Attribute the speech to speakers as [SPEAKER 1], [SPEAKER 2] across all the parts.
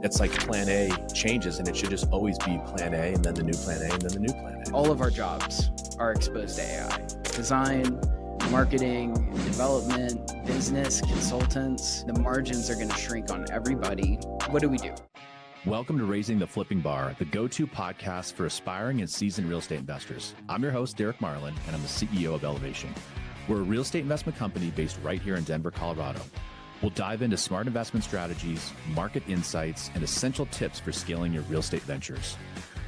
[SPEAKER 1] It's like plan A changes and it should just always be plan A and then the new plan A and then the new plan A.
[SPEAKER 2] All of our jobs are exposed to AI. Design, marketing, development, business, consultants. The margins are going to shrink on everybody. What do we do?
[SPEAKER 1] Welcome to Raising the Flipping Bar, the go-to podcast for aspiring and seasoned real estate investors. I'm your host, Derek Marlin, and I'm the CEO of Elevation. We're a real estate investment company based right here in Denver, Colorado. We'll dive into smart investment strategies, market insights, and essential tips for scaling your real estate ventures.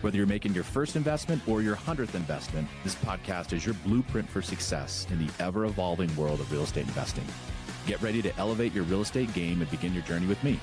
[SPEAKER 1] Whether you're making your first investment or your 100th investment, this podcast is your blueprint for success in the ever-evolving world of real estate investing. Get ready to elevate your real estate game and begin your journey with me.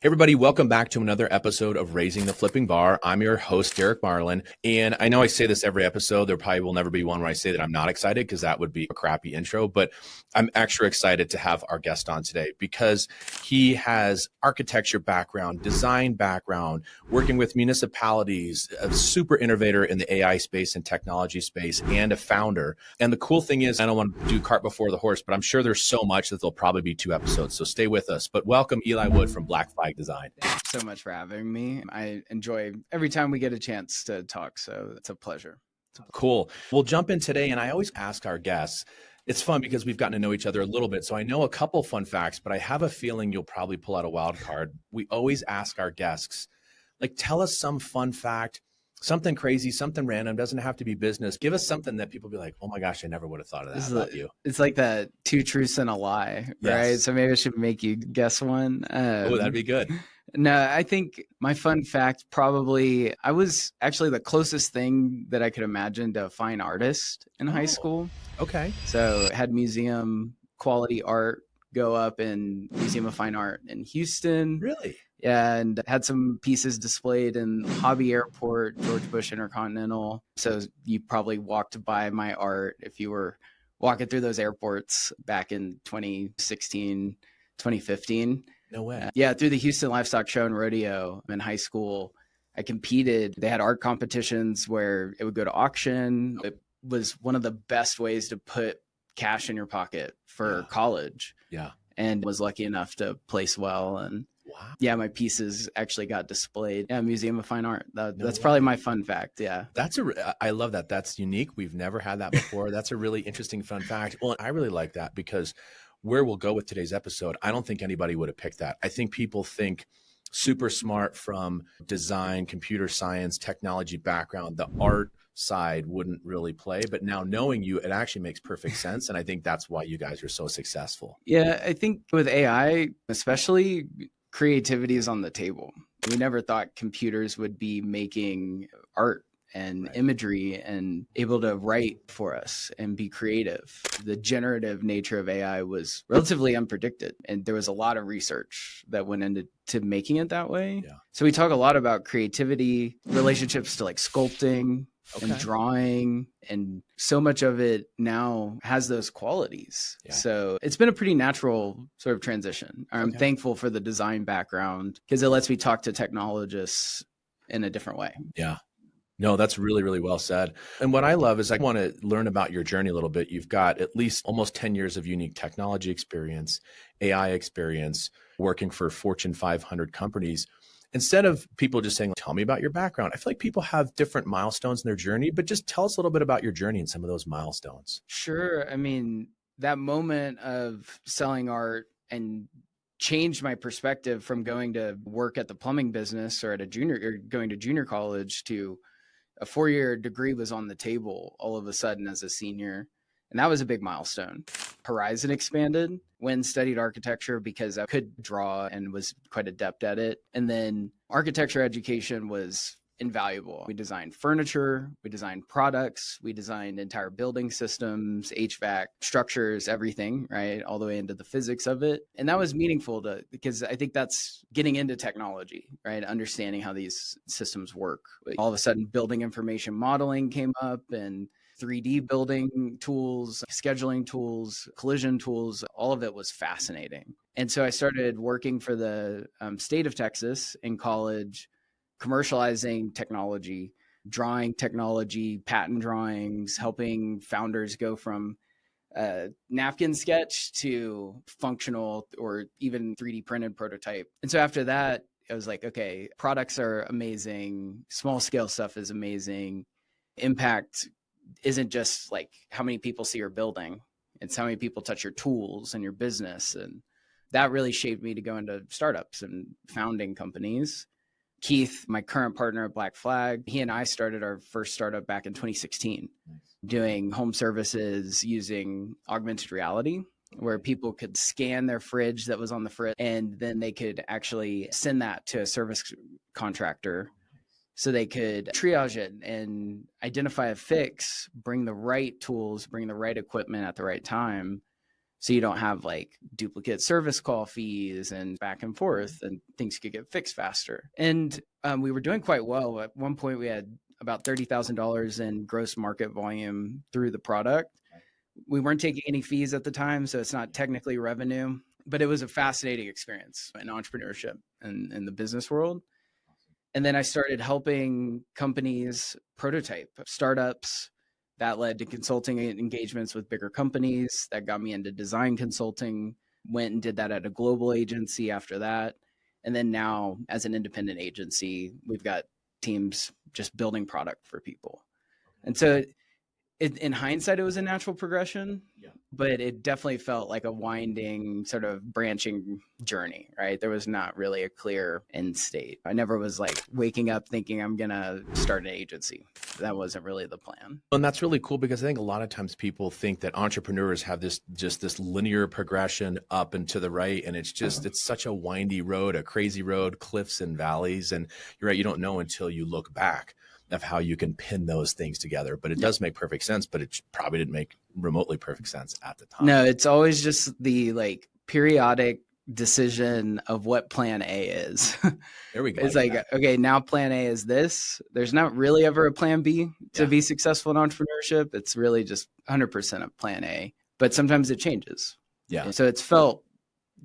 [SPEAKER 1] Hey everybody, welcome back to another episode of Raising the Flipping Bar. I'm your host, Derek Marlin, and I know I say this every episode. There probably will never be one where I say that I'm not excited because that would be a crappy intro, but I'm extra excited to have our guest on today because he has architecture background, design background, working with municipalities, a super innovator in the AI space and technology space, and a founder. And the cool thing is, I don't want to do cart before the horse, but I'm sure there's so much that there'll probably be 2 episodes, so stay with us. But welcome Eli Wood from Black Flag Design.
[SPEAKER 2] Thank you so much for having me. I enjoy every time we get a chance to talk, so it's a pleasure.
[SPEAKER 1] Cool. We'll jump in today, and I always ask our guests, it's fun because we've gotten to know each other a little bit, so I know a couple fun facts, but I have a feeling you'll probably pull out a wild card. We always ask our guests, like, tell us some fun fact, something crazy, something random, doesn't have to be business. Give us something that people be like, oh my gosh, I never would have thought of that about you.
[SPEAKER 2] It's like that 2 truths and a lie, right?
[SPEAKER 1] Yes.
[SPEAKER 2] So maybe I should make you guess one.
[SPEAKER 1] Oh, that'd be good.
[SPEAKER 2] No, I think my fun fact, probably, I was actually the closest thing that I could imagine to a fine artist in high school.
[SPEAKER 1] Okay.
[SPEAKER 2] So had museum quality art go up in Museum of Fine Art in Houston.
[SPEAKER 1] Really?
[SPEAKER 2] Yeah, and had some pieces displayed in Hobby Airport, George Bush Intercontinental. So you probably walked by my art if you were walking through those airports back in 2016, 2015.
[SPEAKER 1] No way.
[SPEAKER 2] Yeah, through the Houston Livestock Show and Rodeo in high school, I competed. They had art competitions where it would go to auction. It was one of the best ways to put cash in your pocket for college.
[SPEAKER 1] Yeah.
[SPEAKER 2] And was lucky enough to place well. And wow. Yeah, my pieces actually got displayed at Museum of Fine Art. That's probably my fun fact. Yeah.
[SPEAKER 1] I love that. That's unique. We've never had that before. That's a really interesting fun fact. Well, I really like that because where we'll go with today's episode, I don't think anybody would have picked that. I think people think super smart from design, computer science, technology background, the art side wouldn't really play. But now knowing you, it actually makes perfect sense. And I think that's why you guys are so successful.
[SPEAKER 2] Yeah, I think with AI, especially, creativity is on the table. We never thought computers would be making art and imagery and able to write for us and be creative. The generative nature of AI was relatively unpredicted. And there was a lot of research that went into making it that way. Yeah. So we talk a lot about creativity, relationships to like sculpting and drawing, and so much of it now has those qualities. Yeah. So it's been a pretty natural sort of transition. I'm thankful for the design background because it lets me talk to technologists in a different way.
[SPEAKER 1] Yeah. No, that's really, really well said. And what I love is I want to learn about your journey a little bit. You've got at least almost 10 years of unique technology experience, AI experience, working for Fortune 500 companies. Instead of people just saying, tell me about your background, I feel like people have different milestones in their journey, but just tell us a little bit about your journey and some of those milestones.
[SPEAKER 2] Sure. I mean, that moment of selling art and changed my perspective from going to work at the plumbing business or going to junior college to a 4-year degree was on the table all of a sudden as a senior. And that was a big milestone. Horizon expanded when studied architecture because I could draw and was quite adept at it. And then architecture education was invaluable. We designed furniture, we designed products, we designed entire building systems, HVAC, structures, everything, right? All the way into the physics of it. And that was meaningful because I think that's getting into technology, right? Understanding how these systems work. All of a sudden, building information modeling came up and 3D building tools, scheduling tools, collision tools, all of it was fascinating. And so I started working for the state of Texas in college, commercializing technology, drawing technology, patent drawings, helping founders go from napkin sketch to functional or even 3D printed prototype. And so after that, I was like, okay, products are amazing. Small scale stuff is amazing. Impact isn't just like how many people see your building. It's how many people touch your tools and your business. And that really shaped me to go into startups and founding companies. Keith, my current partner at Black Flag, he and I started our first startup back in 2016, doing home services using augmented reality, where people could scan their fridge that was on the fridge, and then they could actually send that to a service contractor so they could triage it and identify a fix, bring the right tools, bring the right equipment at the right time. So you don't have like duplicate service call fees and back and forth, and things could get fixed faster. And we were doing quite well. At one point, we had about $30,000 in gross market volume through the product. We weren't taking any fees at the time, so it's not technically revenue, but it was a fascinating experience in entrepreneurship and in the business world. And then I started helping companies prototype startups. That led to consulting engagements with bigger companies. That got me into design consulting. Went and did that at a global agency after that. And then now, as an independent agency, we've got teams just building product for people. And so in hindsight, it was a natural progression, but it definitely felt like a winding sort of branching journey, right? There was not really a clear end state. I never was like waking up thinking I'm going to start an agency. That wasn't really the plan.
[SPEAKER 1] And that's really cool, because I think a lot of times people think that entrepreneurs have this linear progression up and to the right. And it's such a windy road, a crazy road, cliffs and valleys. And you're right, you don't know until you look back of how you can pin those things together. But it does make perfect sense, but it probably didn't make remotely perfect sense at the time.
[SPEAKER 2] No, it's always just the like periodic decision of what plan A is.
[SPEAKER 1] There we go.
[SPEAKER 2] It's like, okay, now plan A is this. There's not really ever a plan B to be successful in entrepreneurship. It's really just 100% of plan A, but sometimes it changes.
[SPEAKER 1] Yeah.
[SPEAKER 2] So it's felt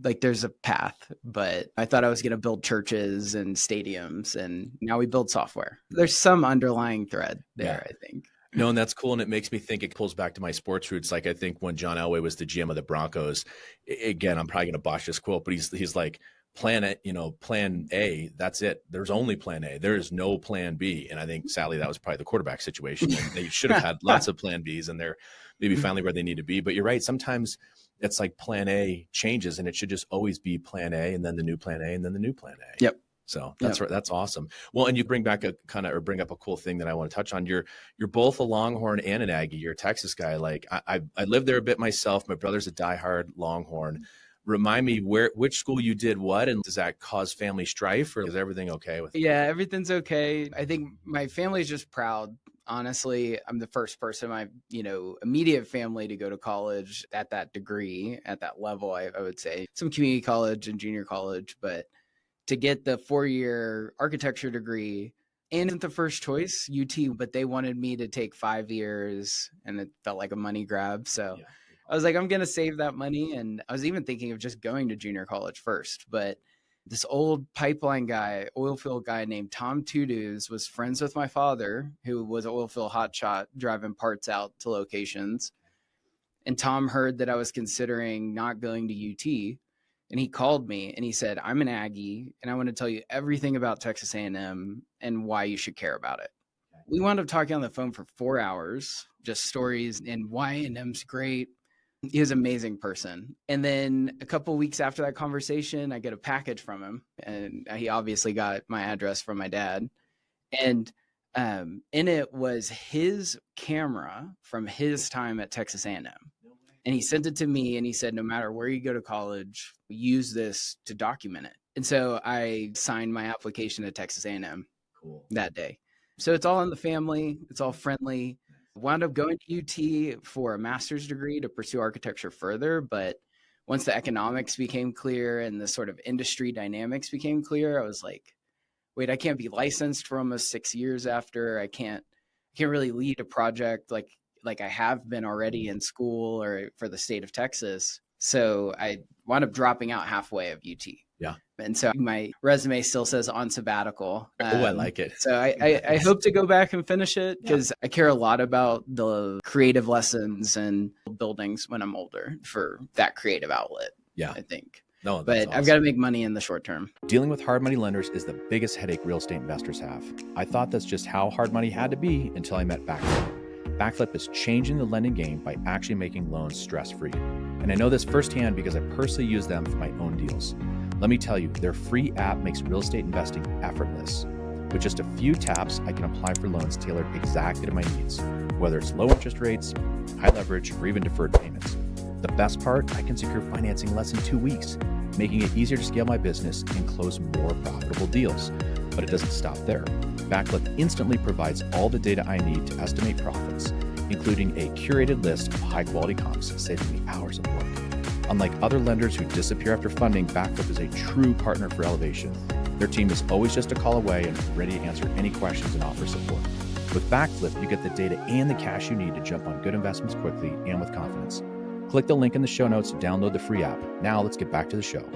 [SPEAKER 2] like there's a path, but I thought I was going to build churches and stadiums, and now we build software. There's some underlying thread there, I think.
[SPEAKER 1] No, and that's cool. And it makes me think, it pulls back to my sports roots. Like, I think when John Elway was the GM of the Broncos, again, I'm probably going to botch this quote, but he's like, plan A, that's it. There's only plan A. There is no plan B. And I think sadly that was probably the quarterback situation. And they should have had lots of plan Bs, and they're maybe finally where they need to be. But you're right. Sometimes it's like plan A changes, and it should just always be plan A, and then the new plan A, and then the new plan A.
[SPEAKER 2] Yep.
[SPEAKER 1] So that's right. That's awesome. Well, and you bring up a cool thing that I want to touch on. You're both a Longhorn and an Aggie. You're a Texas guy. Like I lived there a bit myself. My brother's a diehard Longhorn. Remind me which school you did what, and does that cause family strife, or is everything okay with it?
[SPEAKER 2] Yeah, everything's okay. I think my family's just proud. Honestly, I'm the first person in my, immediate family to go to college at that degree, at that level, I would say. Some community college and junior college, but to get the 4-year architecture degree, and the first choice, UT, but they wanted me to take 5 years, and it felt like a money grab. So I was like, I'm going to save that money. And I was even thinking of just going to junior college first, but this old pipeline guy, oil field guy named Tom Tudus was friends with my father, who was an oil field hotshot driving parts out to locations. And Tom heard that I was considering not going to UT. And he called me and he said, I'm an Aggie, and I want to tell you everything about Texas A&M and why you should care about it. We wound up talking on the phone for 4 hours, just stories and why A&M's great. He was an amazing person. And then a couple of weeks after that conversation, I get a package from him, and he obviously got my address from my dad. And in it was his camera from his time at Texas A&M. And he sent it to me, and he said, no matter where you go to college, use this to document it. And so I signed my application to Texas A&M that day. So it's all in the family. It's all friendly. Wound up going to UT for a master's degree to pursue architecture further. But once the economics became clear and the sort of industry dynamics became clear, I was like, wait, I can't be licensed for almost 6 years after. I can't really lead a project like I have been already in school or for the state of Texas. So I wound up dropping out halfway of UT.
[SPEAKER 1] Yeah.
[SPEAKER 2] And so my resume still says on sabbatical.
[SPEAKER 1] Oh, I like it.
[SPEAKER 2] So I hope to go back and finish it because I care a lot about the creative lessons and buildings when I'm older for that creative outlet.
[SPEAKER 1] Yeah.
[SPEAKER 2] I think.
[SPEAKER 1] No,
[SPEAKER 2] but
[SPEAKER 1] that's awesome.
[SPEAKER 2] I've got to make money in the short term.
[SPEAKER 1] Dealing with hard money lenders is the biggest headache real estate investors have. I thought that's just how hard money had to be until I met Backflip. Backflip is changing the lending game by actually making loans stress-free. And I know this firsthand because I personally use them for my own deals. Let me tell you, their free app makes real estate investing effortless. With just a few taps, I can apply for loans tailored exactly to my needs, whether it's low interest rates, high leverage, or even deferred payments. The best part, I can secure financing in less than 2 weeks, making it easier to scale my business and close more profitable deals. But it doesn't stop there. Backflip instantly provides all the data I need to estimate profits, including a curated list of high-quality comps, saving me hours of work. Unlike other lenders who disappear after funding, Backflip is a true partner for elevation. Their team is always just a call away and ready to answer any questions and offer support. With Backflip, you get the data and the cash you need to jump on good investments quickly and with confidence. Click the link in the show notes to download the free app. Now let's get back to the show.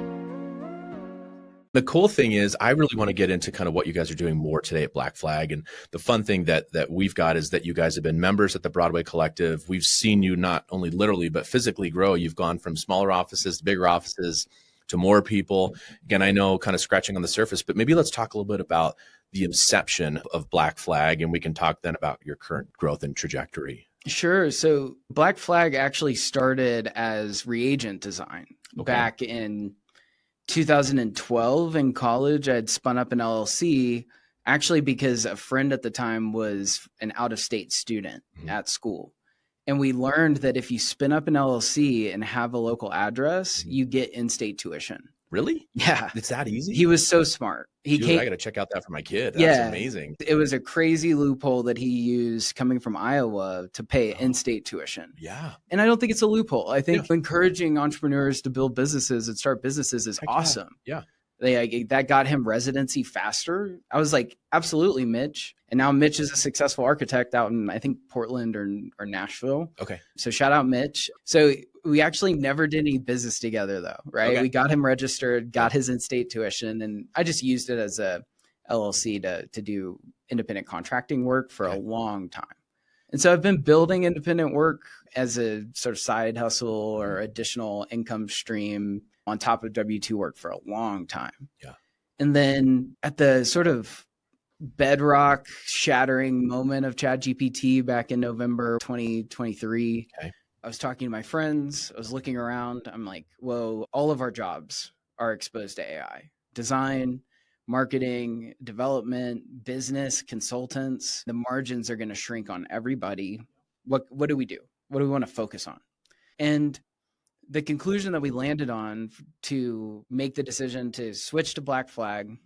[SPEAKER 1] The cool thing is I really want to get into kind of what you guys are doing more today at Black Flag. And the fun thing that we've got is that you guys have been members at the Broadway Collective. We've seen you not only literally, but physically grow. You've gone from smaller offices to bigger offices to more people. Again, I know kind of scratching on the surface, but maybe let's talk a little bit about the inception of Black Flag, and we can talk then about your current growth and trajectory.
[SPEAKER 2] Sure. So Black Flag actually started as reagent design back in 2012 in college. I'd spun up an LLC actually because a friend at the time was an out-of-state student at school. And we learned that if you spin up an LLC and have a local address, you get in-state tuition.
[SPEAKER 1] Really?
[SPEAKER 2] Yeah.
[SPEAKER 1] It's that easy?
[SPEAKER 2] He was so smart. I got
[SPEAKER 1] to check out that for my kid. That's amazing.
[SPEAKER 2] It was a crazy loophole that he used coming from Iowa to pay in-state tuition.
[SPEAKER 1] Yeah.
[SPEAKER 2] And I don't think it's a loophole. I think encouraging entrepreneurs to build businesses and start businesses is awesome.
[SPEAKER 1] Yeah.
[SPEAKER 2] That got him residency faster. I was like, absolutely, Mitch. And now Mitch is a successful architect out in, I think, Portland or Nashville.
[SPEAKER 1] Okay. So
[SPEAKER 2] shout out Mitch. So we actually never did any business together though, right? Okay. We got him registered, got his in-state tuition, and I just used it as a LLC to do independent contracting work for a long time. And so I've been building independent work as a sort of side hustle or additional income stream on top of W-2 work for a long time. Yeah. And then at the sort of bedrock shattering moment of ChatGPT back in November 2023, I was talking to my friends. I was looking around. I'm like, whoa, all of our jobs are exposed to AI. Design, marketing, development, business, consultants. The margins are going to shrink on everybody. What do we do? What do we want to focus on? And the conclusion that we landed on to make the decision to switch to Black Flag,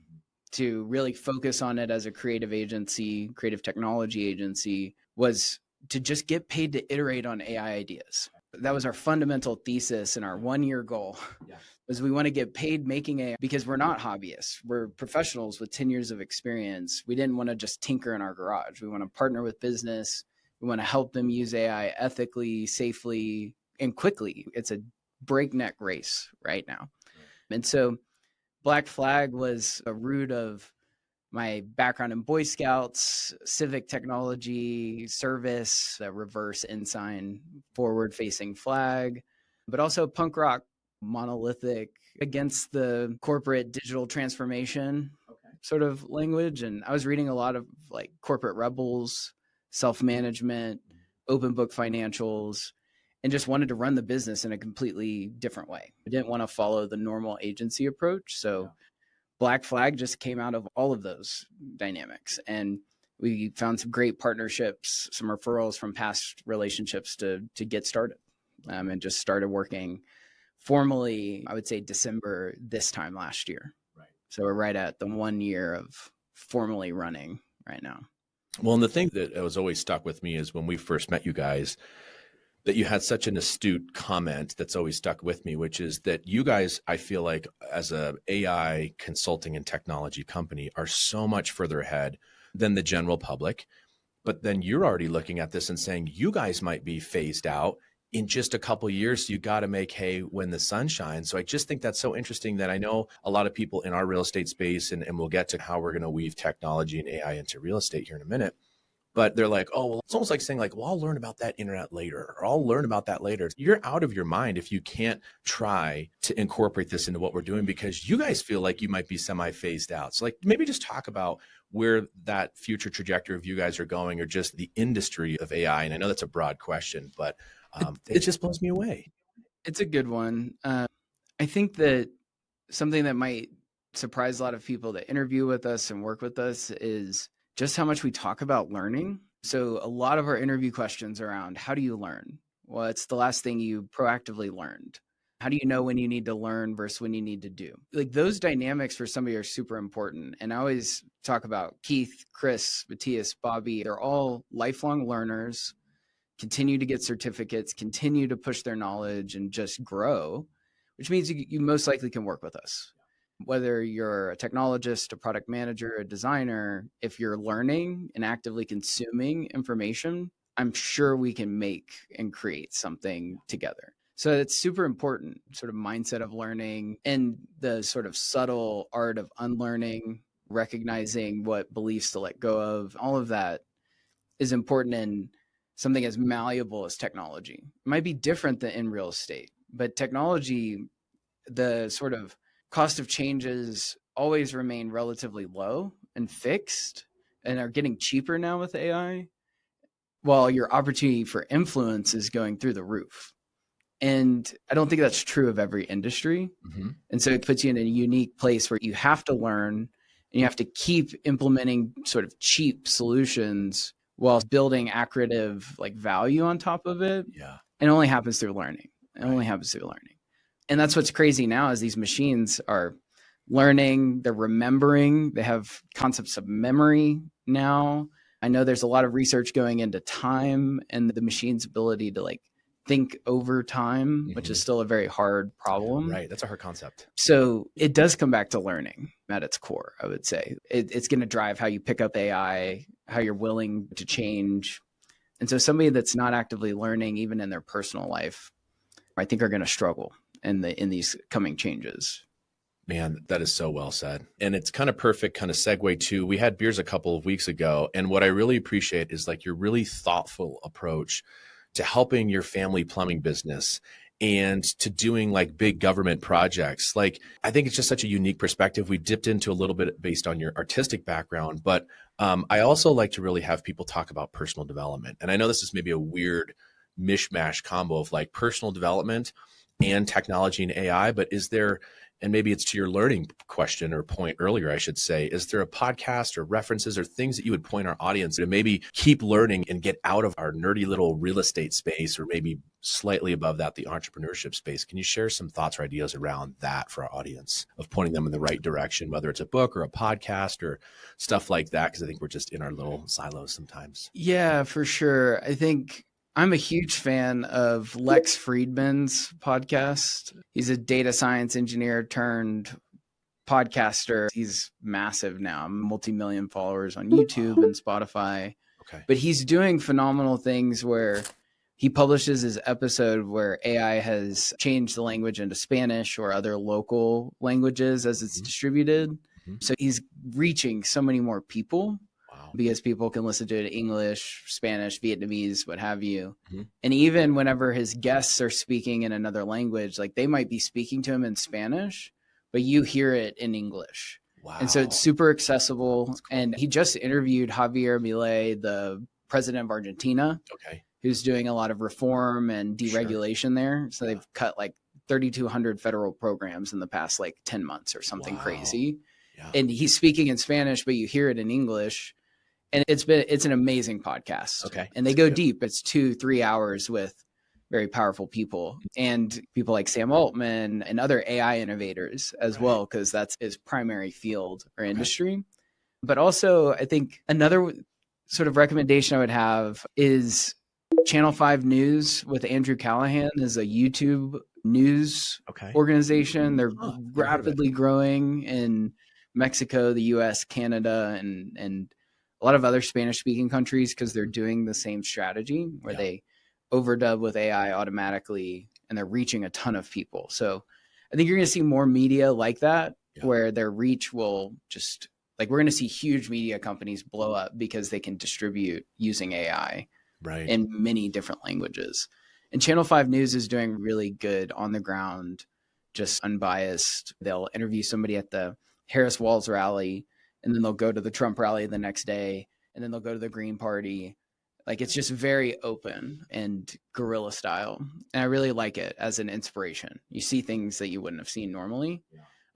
[SPEAKER 2] to really focus on it as a creative agency, creative technology agency, was to just get paid to iterate on AI ideas. That was our fundamental thesis and our 1-year goal. Was we want to get paid making AI because we're not hobbyists. We're professionals with 10 years of experience. We didn't want to just tinker in our garage. We want to partner with business. We want to help them use AI ethically, safely, and quickly. It's a breakneck race right now. And so Black Flag was a root of my background in Boy Scouts, civic technology, service, a reverse ensign, forward-facing flag, but also punk rock, monolithic, against the corporate digital transformation sort of language. And I was reading a lot of like Corporate Rebels, self-management, open book financials, and just wanted to run the business in a completely different way. I didn't want to follow the normal agency approach. So Black Flag just came out of all of those dynamics. And we found some great partnerships, some referrals from past relationships to get started, and just started working formally, I would say December this time last year. Right. So we're right at the 1 year of formally running right now.
[SPEAKER 1] Well, and the thing that was always stuck with me is when we first met you guys, that you had such an astute comment that's always stuck with me, which is that you guys, I feel like as a AI consulting and technology company, are so much further ahead than the general public. But then you're already looking at this and saying you guys might be phased out in just a couple of years, you got to make hay when the sun shines. So I just think that's so interesting that I know a lot of people in our real estate space, and we'll get to how we're going to weave technology and AI into real estate here in a minute. But they're like, oh, well, it's almost like saying like, well, I'll learn about that internet later, or I'll learn about that later. You're out of your mind if you can't try to incorporate this into what we're doing, because you guys feel like you might be semi-phased out. So like maybe just talk about where that future trajectory of you guys are going, or just the industry of AI. And I know that's a broad question, but it just blows me away.
[SPEAKER 2] It's a good one. I think that something that might surprise a lot of people that interview with us and work with us is just how much we talk about learning. So a lot of our interview questions around, how do you learn? Well, it's the last thing you proactively learned. How do you know when you need to learn versus when you need to do? Like those dynamics for somebody are super important. And I always talk about Keith, Chris, Matthias, Bobby. They're all lifelong learners, continue to get certificates, continue to push their knowledge and just grow, which means you most likely can work with us. Whether you're a technologist, a product manager, a designer, if you're learning and actively consuming information, I'm sure we can make and create something together. So it's super important, sort of mindset of learning and the sort of subtle art of unlearning, recognizing what beliefs to let go of. All of that is important in something as malleable as technology. It might be different than in real estate, but technology, the sort of cost of changes always remain relatively low and fixed and are getting cheaper now with AI, while your opportunity for influence is going through the roof. And I don't think that's true of every industry.
[SPEAKER 1] Mm-hmm.
[SPEAKER 2] And so it puts you in a unique place where you have to learn and you have to keep implementing sort of cheap solutions while building accretive like value on top of it.
[SPEAKER 1] Yeah.
[SPEAKER 2] It only happens through learning. It
[SPEAKER 1] Right.
[SPEAKER 2] only happens through learning. And that's what's crazy now is these machines are learning, they're remembering, they have concepts of memory now. I know there's a lot of research going into time and the machine's ability to like think over time, which is still a very hard problem.
[SPEAKER 1] Right. That's a hard concept.
[SPEAKER 2] So it does come back to learning at its core, I would say. It's going to drive how you pick up AI, how you're willing to change. And so somebody that's not actively learning, even in their personal life, I think are going to struggle in these coming changes.
[SPEAKER 1] Man, that is so well said. And it's kind of perfect kind of segue to, we had beers a couple of weeks ago. And what I really appreciate is like your really thoughtful approach to helping your family plumbing business and to doing like big government projects. Like, I think it's just such a unique perspective. We dipped into a little bit based on your artistic background, but I also like to really have people talk about personal development. And I know this is maybe a weird mishmash combo of like personal development and technology and AI, but is there, and maybe it's to your learning question or point earlier, I should say, is there a podcast or references or things that you would point our audience to maybe keep learning and get out of our nerdy little real estate space, or maybe slightly above that, the entrepreneurship space? Can you share some thoughts or ideas around that for our audience of pointing them in the right direction, whether it's a book or a podcast or stuff like that? Because I think we're just in our little silos sometimes.
[SPEAKER 2] Yeah, for sure. I think I'm a huge fan of Lex Friedman's podcast. He's a data science engineer turned podcaster. He's massive now, multi-million followers on YouTube and Spotify.
[SPEAKER 1] Okay.
[SPEAKER 2] But he's doing phenomenal things where he publishes his episode where AI has changed the language into Spanish or other local languages as it's distributed. So he's reaching so many more people.
[SPEAKER 1] Wow.
[SPEAKER 2] Because people can listen to it in English, Spanish, Vietnamese, what have you. And even whenever his guests are speaking in another language, like they might be speaking to him in Spanish, but you hear it in English.
[SPEAKER 1] Wow.
[SPEAKER 2] And so it's super accessible. Cool. And he just interviewed Javier Milei, the president of Argentina, who's doing a lot of reform and deregulation there. So they've cut like 3,200 federal programs in the past like 10 months or something crazy. Yeah. And he's speaking in Spanish, but you hear it in English. And it's an amazing podcast.
[SPEAKER 1] Okay.
[SPEAKER 2] And they go deep. It's 2-3 hours with very powerful people and people like Sam Altman and other AI innovators as well, because that's his primary field or industry. But also, I think another sort of recommendation I would have is Channel 5 News with Andrew Callahan is a YouTube news organization. They're rapidly growing in Mexico, the US, Canada, and a lot of other Spanish speaking countries because they're doing the same strategy where they overdub with AI automatically, and they're reaching a ton of people. So I think you're going to see more media like that, where their reach will just like, we're going to see huge media companies blow up because they can distribute using AI in many different languages. And Channel 5 News is doing really good on the ground, just unbiased. They'll interview somebody at the Harris Walls rally, and then they'll go to the Trump rally the next day, and then they'll go to the Green Party. Like, it's just very open and guerrilla style. And I really like it as an inspiration. You see things that you wouldn't have seen normally.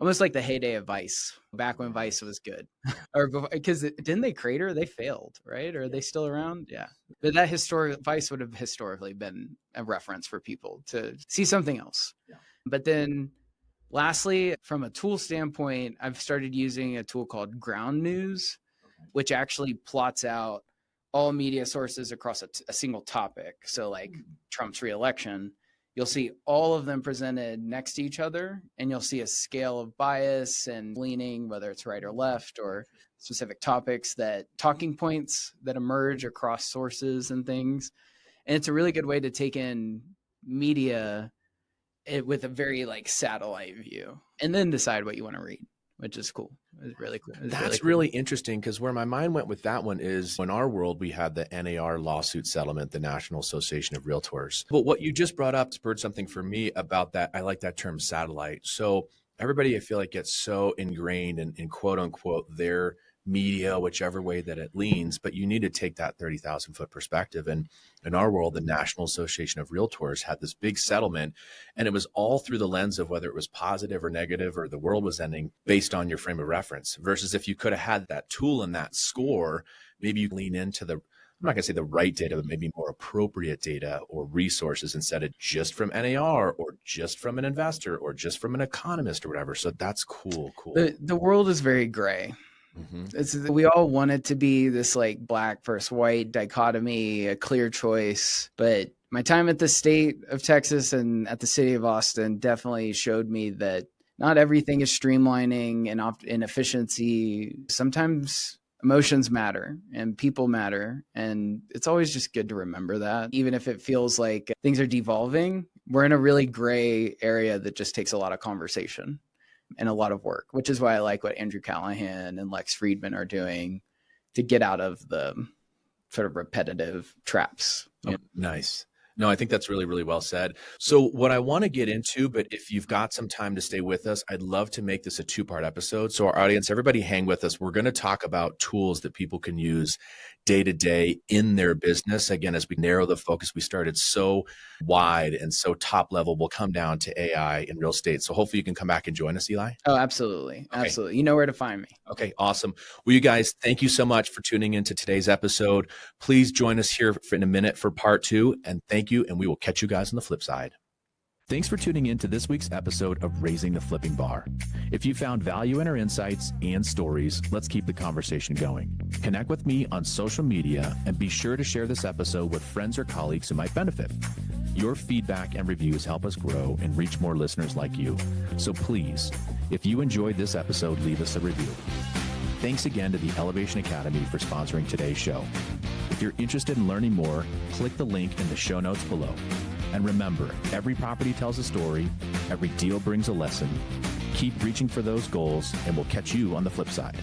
[SPEAKER 2] Almost like the heyday of Vice, back when Vice was good. Or because didn't they crater? They failed, right? Or are they still around? Yeah. But that Vice would have historically been a reference for people to see something else. But then lastly, from a tool standpoint, I've started using a tool called Ground News, which actually plots out all media sources across a single topic. So like Trump's reelection, you'll see all of them presented next to each other, and you'll see a scale of bias and leaning, whether it's right or left, or specific topics, that talking points that emerge across sources and things. And it's a really good way to take in media with a very like satellite view, and then decide what you want to read, which is cool. It's really cool.
[SPEAKER 1] That's really interesting, because where my mind went with that one is, in our world, we had the NAR lawsuit settlement, the National Association of Realtors. But what you just brought up spurred something for me about that. I like that term, satellite. So everybody, I feel like, gets so ingrained in quote unquote their media, whichever way that it leans, but you need to take that 30,000 foot perspective. And in our world, the National Association of Realtors had this big settlement, and it was all through the lens of whether it was positive or negative, or the world was ending, based on your frame of reference. Versus if you could have had that tool and that score, maybe you lean into the, I'm not going to say the right data, but maybe more appropriate data or resources, instead of just from NAR or just from an investor or just from an economist or whatever. So that's cool.
[SPEAKER 2] The world is very gray. We all want it to be this like black versus white dichotomy, a clear choice. But my time at the state of Texas and at the city of Austin definitely showed me that not everything is streamlining and efficiency. Sometimes emotions matter and people matter. And it's always just good to remember that. Even if it feels like things are devolving, we're in a really gray area that just takes a lot of conversation and a lot of work, which is why I like what Andrew Callahan and Lex Friedman are doing to get out of the sort of repetitive traps.
[SPEAKER 1] Nice. No, I think that's really, really well said. So what I want to get into, but if you've got some time to stay with us, I'd love to make this a 2-part episode. So our audience, everybody hang with us. We're going to talk about tools that people can use day to day in their business. Again, as we narrow the focus, we started so wide and so top level. We'll come down to AI in real estate. So hopefully you can come back and join us, Eli.
[SPEAKER 2] Oh, absolutely. Okay. Absolutely. You know where to find me.
[SPEAKER 1] Okay, awesome. Well, you guys, thank you so much for tuning into today's episode. Please join us here in a minute for part 2. And thank you. And we will catch you guys on the flip side. Thanks for tuning in to this week's episode of Raising the Flipping Bar. If you found value in our insights and stories, let's keep the conversation going. Connect with me on social media and be sure to share this episode with friends or colleagues who might benefit. Your feedback and reviews help us grow and reach more listeners like you. So please, if you enjoyed this episode, leave us a review. Thanks again to the Elevation Academy for sponsoring today's show. If you're interested in learning more, click the link in the show notes below. And remember, every property tells a story, every deal brings a lesson. Keep reaching for those goals, and we'll catch you on the flip side.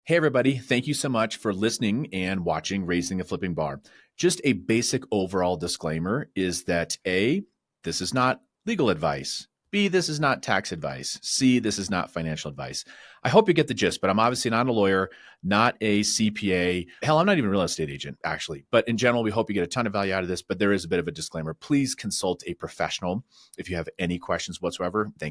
[SPEAKER 1] Hey, everybody. Thank you so much for listening and watching Raising the Flipping Bar. Just a basic overall disclaimer is that A, this is not legal advice. B, this is not tax advice. C, this is not financial advice. I hope you get the gist, but I'm obviously not a lawyer, not a CPA. Hell, I'm not even a real estate agent, actually. But in general, we hope you get a ton of value out of this, but there is a bit of a disclaimer. Please consult a professional if you have any questions whatsoever. Thanks.